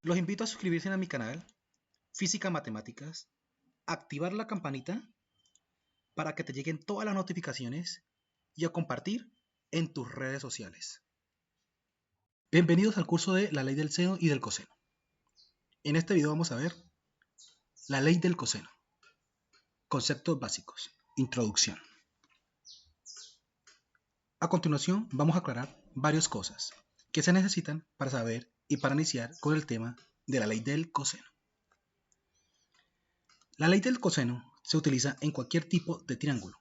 Los invito a suscribirse a mi canal Física Matemáticas, activar la campanita para que te lleguen todas las notificaciones y a compartir en tus redes sociales. Bienvenidos al curso de la ley del seno y del coseno. En este video vamos a ver la ley del coseno. Conceptos básicos. Introducción. A continuación vamos a aclarar varias cosas que se necesitan para saber y para iniciar con el tema de la ley del coseno. La ley del coseno se utiliza en cualquier tipo de triángulo,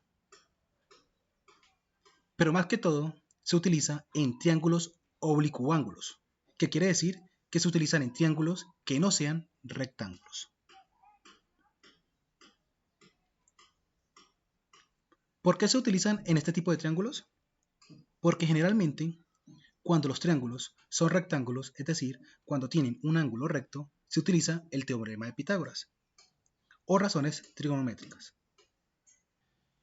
pero más que todo se utiliza en triángulos oblicuángulos, que quiere decir que se utilizan en triángulos que no sean rectángulos. ¿Por qué se utilizan en este tipo de triángulos? Porque generalmente cuando los triángulos son rectángulos, es decir, cuando tienen un ángulo recto, se utiliza el teorema de Pitágoras o razones trigonométricas.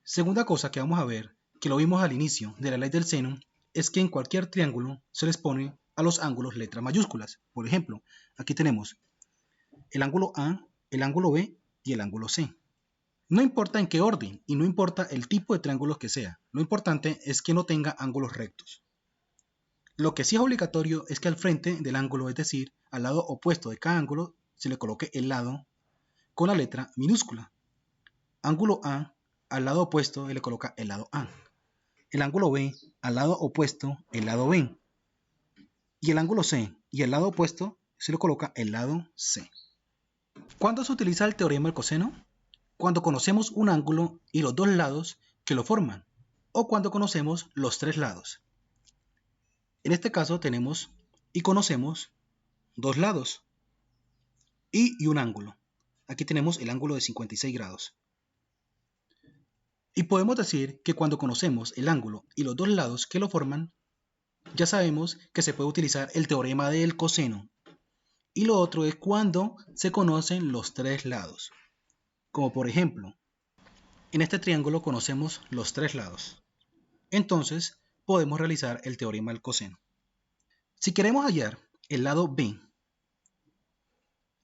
Segunda cosa que vamos a ver, que lo vimos al inicio de la ley del seno, es que en cualquier triángulo se les pone a los ángulos letras mayúsculas. Por ejemplo, aquí tenemos el ángulo A, el ángulo B y el ángulo C. No importa en qué orden y no importa el tipo de triángulos que sea, lo importante es que no tenga ángulos rectos. Lo que sí es obligatorio es que al frente del ángulo, es decir, al lado opuesto de cada ángulo, se le coloque el lado con la letra minúscula. Ángulo A, al lado opuesto se le coloca el lado A. El ángulo B, al lado opuesto, el lado B. Y el ángulo C y el lado opuesto se le coloca el lado C. ¿Cuándo se utiliza el teorema del coseno? Cuando conocemos un ángulo y los dos lados que lo forman, o cuando conocemos los tres lados. En este caso tenemos y conocemos dos lados y un ángulo. Aquí tenemos el ángulo de 56 grados. Y podemos decir que cuando conocemos el ángulo y los dos lados que lo forman, ya sabemos que se puede utilizar el teorema del coseno. Y lo otro es cuando se conocen los tres lados. Como por ejemplo, en este triángulo conocemos los tres lados. Entonces, podemos realizar el teorema del coseno. Si queremos hallar el lado B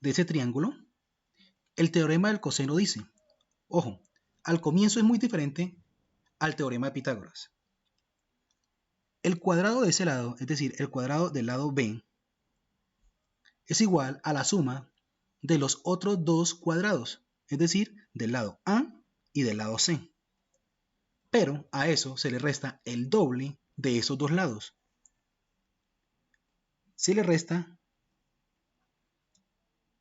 de ese triángulo, el teorema del coseno dice, ojo, al comienzo es muy diferente al teorema de Pitágoras. El cuadrado de ese lado, es decir, el cuadrado del lado B, es igual a la suma de los otros dos cuadrados, es decir, del lado A y del lado C. Pero a eso se le resta el doble de esos dos lados. Se le resta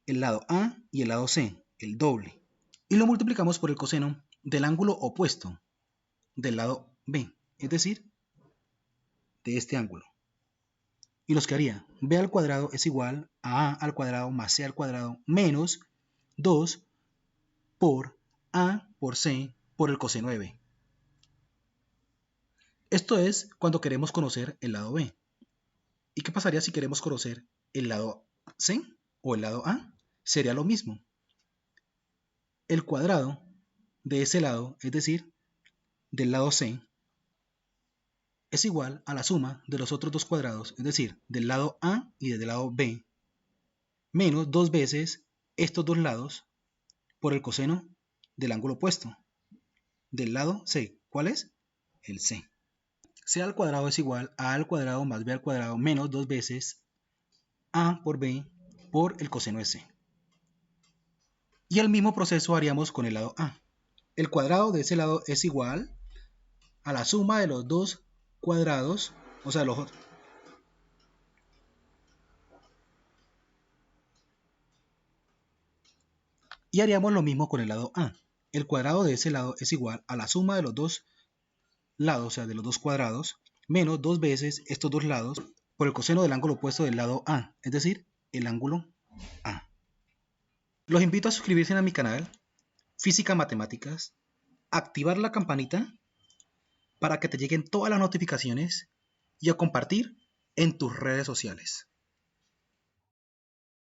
el lado A y el lado C, el doble. Y lo multiplicamos por el coseno del ángulo opuesto del lado B, es decir, de este ángulo. Y nos quedaría b al cuadrado es igual a al cuadrado más c al cuadrado menos 2 por a por c por el coseno de b. Esto es cuando queremos conocer el lado b. ¿Y qué pasaría si queremos conocer el lado c o el lado a? Sería lo mismo. El cuadrado de ese lado, es decir, del lado c, es igual a la suma de los otros dos cuadrados, es decir, del lado a y del lado b, menos dos veces estos dos lados por el coseno del ángulo opuesto, del lado C. ¿Cuál es? El C. C al cuadrado es igual a al cuadrado más b al cuadrado menos dos veces a por b por el coseno de C. Y el mismo proceso haríamos con el lado A. El cuadrado de ese lado es igual a la suma de los dos cuadrados, o sea, los y haríamos lo mismo con el lado A. El cuadrado de ese lado es igual a la suma de los dos lados, o sea, de los dos cuadrados, menos dos veces estos dos lados por el coseno del ángulo opuesto del lado A, es decir, el ángulo A. Los invito a suscribirse a mi canal Física Matemáticas, activar la campanita para que te lleguen todas las notificaciones y a compartir en tus redes sociales.